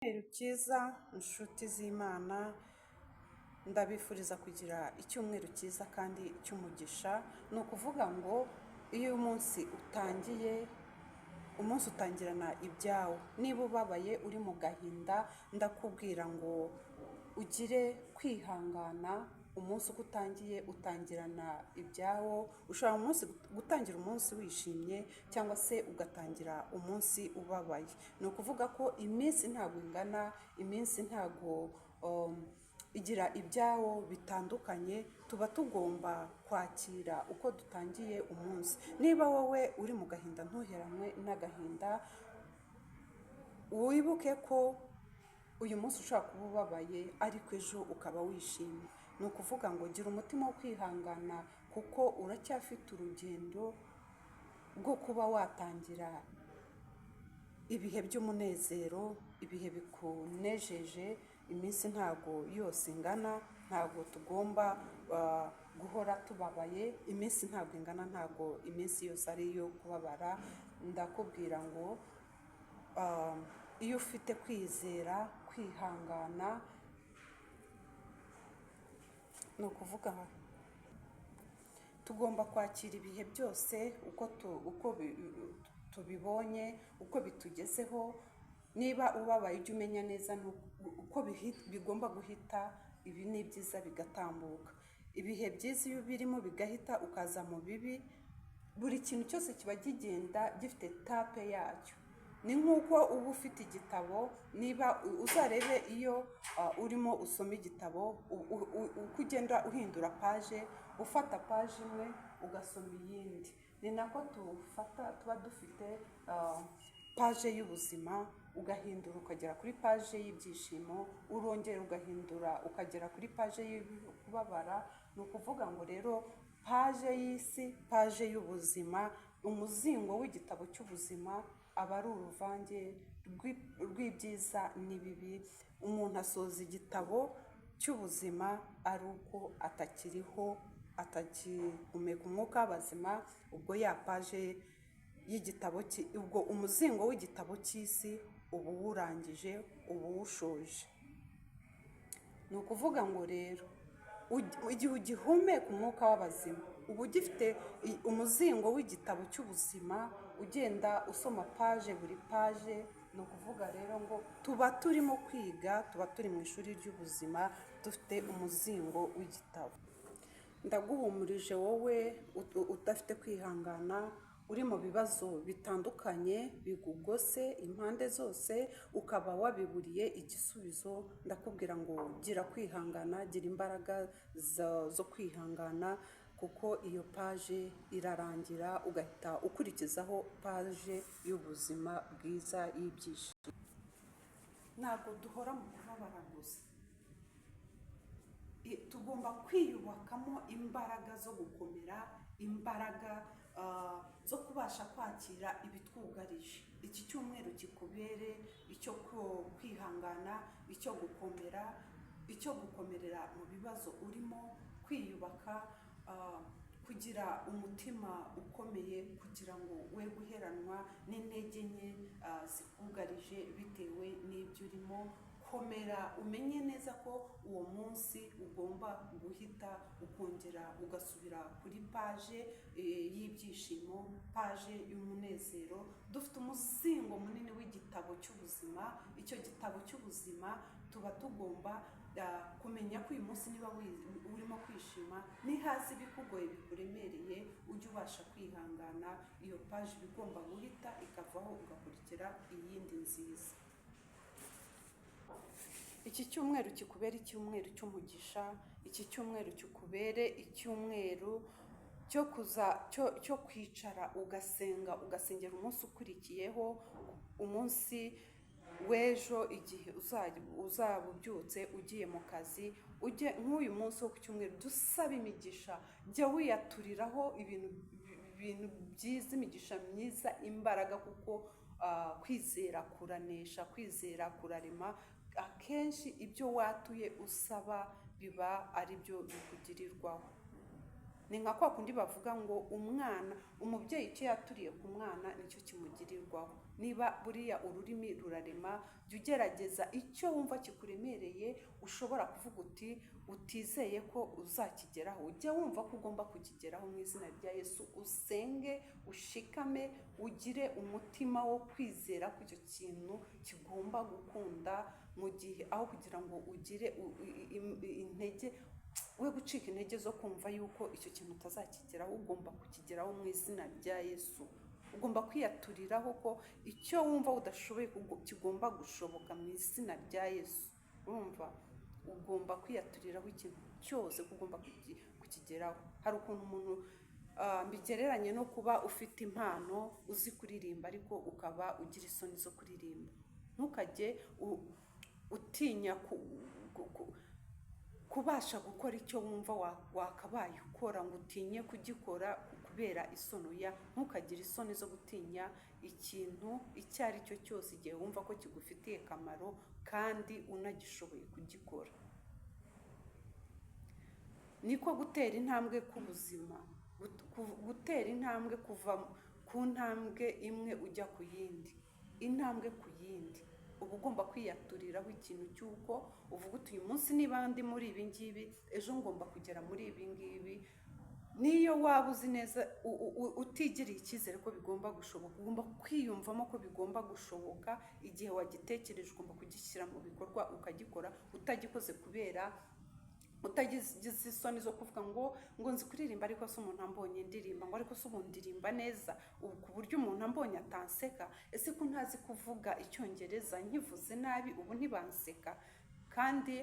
Icyumweru cyiza inshuti z'Imana, ndabifuriza kugira icyumweru cyiza kandi cy'umugisha. Ni ukuvuga ngo iyo umunsi utangiye, umunsi utangirana ibyawo. Niba ubabaye uri mu gahinda, ndakubwira ngo ugire kwihangana. Umunsi uko utangiye utangirana ibyawo. Ushobora gutangira umunsi wishimye cyangwa se ugatangira umunsi ubabaye. Ni ukuvuga ko iminsi ntabwo ingana, iminsi ntabwo igira ibyawo bitandukanye. Tuba tugomba kwakira uko dutangiye umunsi. Niba wowe uri mu gahinda, ntuheranwe n'agahinda, wibuke ko uyu munsi ushobora kuba ubabaye ariko ejo ukaba wishimye. Ni ukuvuga ngo gira umutima wo kwihangana, kuko uracyafite urugendo rwo kuba watangira ibihe by'umunezero, ibihe bikunejeje. Iminsi ntabwo yose ingana, ntabwo tugomba guhora tubabaye. Iminsi ntabwo ingana, ntabwo iminsi yose ari iyo kubabara. Ndakubwira ngo iyo ufite kwizera, kwihangana, ni ukuvuga tugomba kwakira ibihe byose uko tubibonye, uko bitugezeho. Niba ubabaye, ujye umenya neza uko bigomba guhita. Ibi ni byiza bigatambuka. Ibihe byiza iyo birimo bigahita ukaza mu bibi, buri kintu cyose kiba kigenda gifite tape yacyo. Ni nk'uko uba ufite igitabo, niba uzarebe iyo urimo usoma igitabo, uko ugenda uhindura paje, ufata paje imwe ugasoma iyindi. Ni nako tuba dufite paje y'ubuzima, ugahindura ukagera kuri paje y'ibyishimo, urongera ugahindura ukagera kuri paje y'ububabara. Ni ukuvuga ngo rero paje y'isi, paje y'ubuzima, umuzingo w'igitabo cy'ubuzima aba ari uruvange rw'ibyiza n'ibibi. Umuntu asoza igitabo cy'ubuzima ari uko atakiriho, atagihumeka umwuka w'abazima. ubwo ya paje y'igitabo, ubwo umuzingo w'igitabo cy'isi uba uwurangije, uba uwushoje. Ni ukuvuga ngo rero igihe ugihumeka umwuka w'abazima, uba ugifite umuzingo w'igitabo cy'ubuzima, ugenda usoma paje buri paje. Ni ukuvuga rero ngo tuba turimo kwiga, tuba turi mu ishuri ry'ubuzima, dufite umuzingo w'igitabo. Ndaguhumurije wowe udafite kwihangana, uri mu bibazo bitandukanye bigugose impande zose, ukaba wabiburiye igisubizo. Ndakubwira ngo gira kwihangana, gira imbaraga zo kwihangana, kuko iyo paje irarangira ugahita ukurikizaho paje y'ubuzima bwiza y'ibyishimo. Ntabwo duhora mu kubabara gusa, tugomba kwiyubakamo imbaraga zo gukomera, imbaraga zo kubasha kwakira ibitwugarije. Iki cyumweru kikubere icyo kwihangana, icyo gukomerera mu bibazo urimo, kwiyubaka, kugira umutima ukomeye, kugira ngo we guheranwa n'intege nke zikugarije bitewe n'ibyo urimo. Komera, umenye neza ko uwo munsi ugomba guhita, ukongera ugasubira kuri paje y'ibyishimo, paje y'umunezero. Dufite umuzingo munini w'igitabo cy'ubuzima. Icyo gitabo cy'ubuzima tuba tugomba kumenya ko uyu munsi niba urimo kwishima, nihaza ibikugoye bikuremereye, ujye ubasha kwihangana. Iyo paje iba igomba guhita ikavaho, ugakurikira iyindi nziza. Iki cyumweru kikubere icyumweru cy'umugisha. Iki cyumweru kikubere icyumweru cyo kwicara ugasengera umunsi ukurikiyeho, umunsi w'ejo, igihe uzaba ubyutse ugiye mu kazi. Ujye nk'uyu munsi wo ku cyumweru, dusaba imigisha. Jya wiyaturiraho ibintu byiza, imigisha myiza, imbaraga, kuko kwizera kuranesha, kwizera kurarema. Akenshi ibyo watuye usaba biba ari byo bikugirirwaho. Ni nka kwa kundi bavuga ngo umubyeyi icyo yaturiye ku mwana nicyo kimugirirwaho. niba buriya ururimi rurarema, jya ugerageza icyo wumva kikuremereye ushobora kuvuga uti utizeye ko uzakigeraho, ujya wumva ko ugomba kukigeraho mu izina rya Yesu. Usenge, ushikame, ugire umutima wo kwizera ko icyo kintu kigomba gukunda, mu gihe aho kugira ngo ugire intege, we gucika intege zo kumva yuko icyo kintu utazakigeraho. Ugomba kukigeraho mu izina rya Yesu. Ugomba kwiyaturiraho ko icyo wumva udashoboye kigomba gushoboka mu izina rya Yesu. Urumva, ugomba kwiyaturiraho ikintu cyose ko ugomba kukigeraho. Hari ukuntu umuntu mbigereranye no kuba ufite impano uzi kuririmba ariko ukaba ugira isoni zo kuririmba. Ntukajye utinya kubasha gukora icyo wumva wakabaye ukora, ngo utinye kugikora kubera isoni. Ntukagire isoni zo gutinya ikintu icyo ari cyo cyose igihe wumva ko kigufitiye akamaro kandi unagishoboye kugikora. Niko gutera intambwe k'ubuzima, gutera intambwe kuva ku ntambwe imwe ujya ku yindi, intambwe ku yindi. Uba ugomba kwiyaturiraho ikintu cy'uko uvuga uti uyu munsi niba ndi muri ibi ngibi, ejo ngomba kugera muri ibi ngibi. Niyo waba uzi neza utigiriye icyizere ko bigomba gushoboka, ugomba kwiyumvamo ko bigomba gushoboka. Igihe wagitekereje ugomba kugishyira mu bikorwa ukagikora, utagikoze kubera utagize isoni zo kuvuga ngo nzi kuririmba ariko se umuntu ambonye ndirimba, ngo ariko se ubu ndirimba neza ku buryo umuntu ambonye atanseka. Ese ko ntazi kuvuga icyongereza, nkivuze nabi ubu ntibanseka? Kandi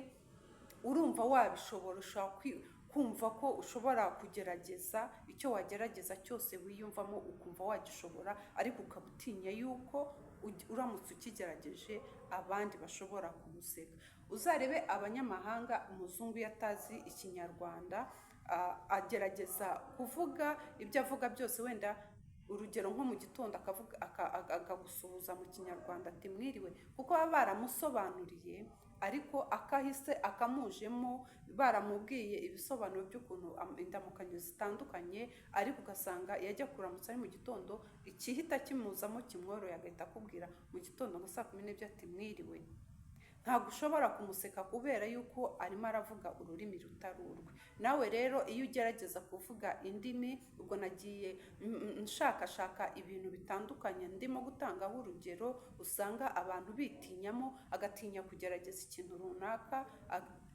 urumva wabishobora, ushobora kumva ko ushobora kugerageza icyo wagerageza cyose wiyumvamo ukumva wagishobora, ariko ukaba utinya yuko uramutse ukigerageje abandi bashobora kumuseka. Uzarebe abanyamahanga, umuzungu iyo atazi ikinyarwanda agerageza kuvuga ibyo avuga byose. Wenda urugero nko mu gitondo akagusuhuza mu kinyarwanda ati mwiriwe, kuko baba baramusobanuriye, ariko akahise akamujemo baramubwiye ibisobanuro by'ukuntu indamukanyo zitandukanye, ariko ugasanga yajya kuramutsa ari mu gitondo, ikihita kimuzamo kimworoye agahita akubwira mu gitondo nka saa 12 ati mwiriwe. Ntabwo ushobora kumuseka kubera yuko arimo aravuga ururimi rutari urwe. Nawe rero iyo ugerageza kuvuga indimi, ubwo nagiye nshakashaka ibintu bitandukanye ndimo gutangaho urugero, usanga abantu bitinyamo, agatinya kugerageza ikintu runaka,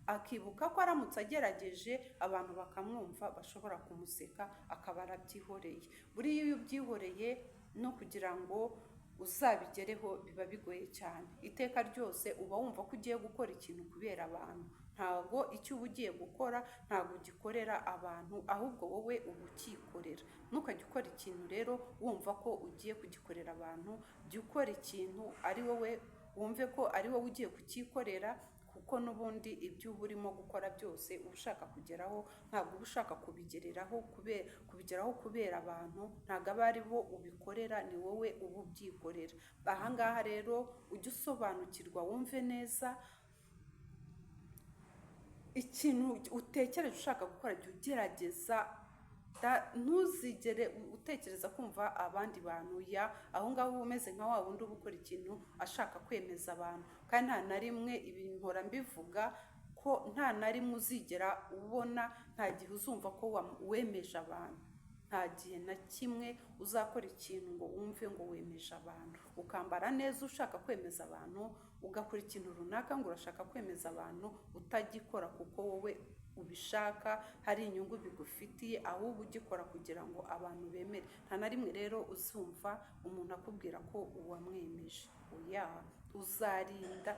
akibuka ko aramutse agerageje abantu bakamwumva bashobora kumuseka, akaba arabyihoreye. Buriya iyo ubyihoreye no kugira ngo uzabigereho biba bigoye cyane. Iteka ryose uba wumva ko ugiye gukora ikintu kubera abantu. Ntabwo icyo uba ugiye gukora ntabwo ugikorera abantu, ahubwo wowe uba ukikorera. Ntukajya ukora ikintu rero wumva ko ugiye kugikorera abantu. Jya ukora ikintu ari wowe wumve ko ari wowe ugiye kukikorera, kuko n'ubundi ibyo uba urimo gukora byose uba ushaka kugeraho, ntabwo uba ushaka kubigeraho kubera abantu. Ntabwo aba ari bo ubikorera, ni wowe uba ubyikorera. Ahangaha rero ujye usobanukirwa, wumve neza ikintu utekereje ushaka gukora, jya ugerageza. Ntuzigere utekereza kumva abandi bantu, aho ngaho umeze nka wa wundi uba ukora ikintu ashaka kwemeza abantu. Kandi nta na rimwe, ibi mpora mbivuga ko nta na rimwe uzigera ubona, nta gihe uzumva ko wemeje abantu. Nta gihe na kimwe uzakora ikintu ngo wumve ngo wemeje abantu. Ukambara neza ushaka kwemeza abantu, ugakora ikintu runaka ngo urashaka kwemeza abantu, utagikora kuko wowe ubishaka, hari inyungu bigufitiye, ahubwo ugikora kugira ngo abantu bemere. Nta na rimwe rero uzumva umuntu akubwira ko uwamwemeje. Oya, uzarinda